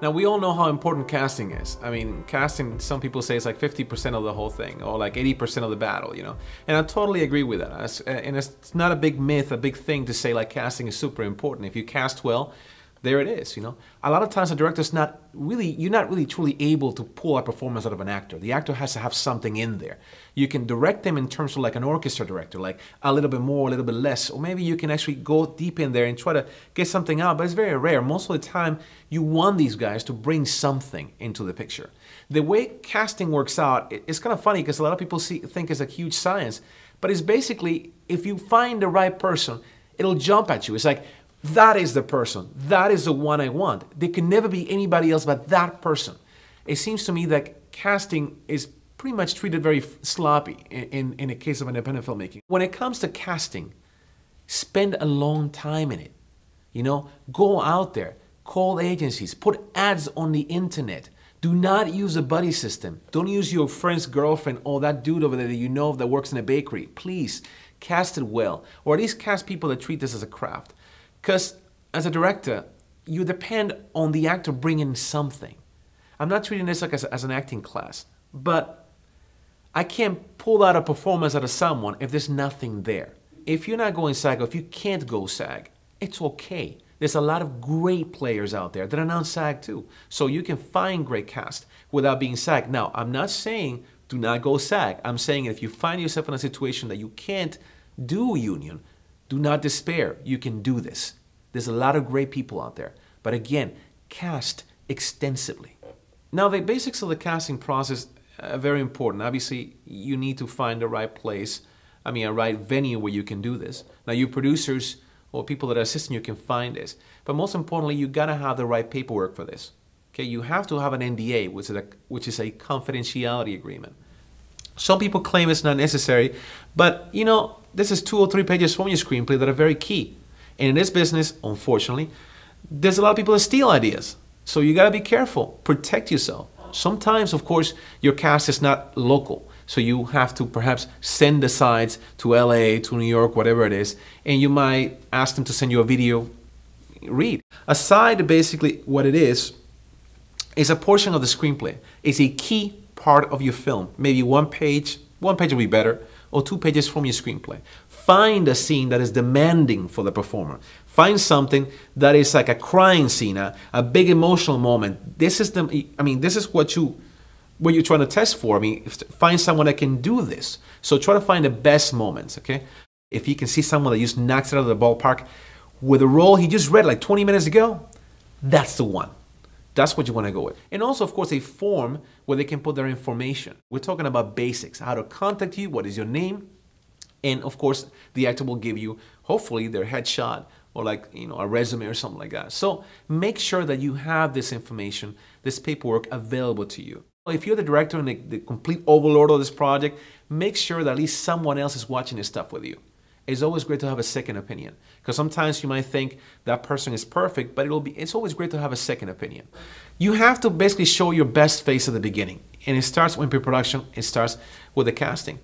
Now, we all know how important casting is. I mean, casting, some people say it's like 50% of the whole thing, or like 80% of the battle, you know? And I totally agree with that. And it's not a big myth, a big thing to say like casting is super important. If you cast well, there it is, you know? A lot of times a director's you're not really truly able to pull a performance out of an actor. The actor has to have something in there. You can direct them in terms of like an orchestra director, like a little bit more, a little bit less, or maybe you can actually go deep in there and try to get something out, but it's very rare. Most of the time, you want these guys to bring something into the picture. The way casting works out, it's kind of funny because a lot of people think it's a huge science, but it's basically, if you find the right person, it'll jump at you. It's like, that is the person. That is the one I want. There can never be anybody else but that person. It seems to me that casting is pretty much treated very sloppy in a case of independent filmmaking. When it comes to casting, spend a long time in it. You know, go out there, call agencies, put ads on the internet. Do not use a buddy system. Don't use your friend's girlfriend or that dude over there that you know that works in a bakery. Please, cast it well. Or at least cast people that treat this as a craft. Because as a director, you depend on the actor bringing something. I'm not treating this like as an acting class, but I can't pull out a performance out of someone if there's nothing there. If you're not going SAG, or if you can't go SAG, it's okay. There's a lot of great players out there that are not SAG too. So you can find great cast without being SAG. Now, I'm not saying do not go SAG. I'm saying if you find yourself in a situation that you can't do union, do not despair. You can do this. There's a lot of great people out there. But again, cast extensively. Now, the basics of the casting process are very important. Obviously, you need to find the right place, a right venue where you can do this. Now, you producers or people that are assisting you can find this. But most importantly, you gotta have the right paperwork for this. Okay, you have to have an NDA, which is a confidentiality agreement. Some people claim it's not necessary, but you know, this is 2 or 3 pages from your screenplay that are very key. And in this business, unfortunately, there's a lot of people that steal ideas. So you gotta be careful, protect yourself. Sometimes, of course, your cast is not local. So you have to perhaps send the sides to LA, to New York, whatever it is, and you might ask them to send you a video read. A side, basically what it is a portion of the screenplay. It's a key part of your film. Maybe one page would be better, or 2 pages from your screenplay. Find a scene that is demanding for the performer. Find something that is like a crying scene, a big emotional moment. This is what you're trying to test for. Find someone that can do this. So try to find the best moments, okay? If you can see someone that just knocks it out of the ballpark with a role he just read like 20 minutes ago, that's the one. That's what you want to go with. And also, of course, a form where they can put their information. We're talking about basics, how to contact you, what is your name, and of course, the actor will give you, hopefully, their headshot or like, you know, a resume or something like that. So make sure that you have this information, this paperwork available to you. If you're the director and the complete overlord of this project, make sure that at least someone else is watching this stuff with you. It's always great to have a second opinion, because sometimes you might think that person is perfect, but it's always great to have a second opinion. You have to basically show your best face at the beginning, and it starts with pre-production. It starts with the casting.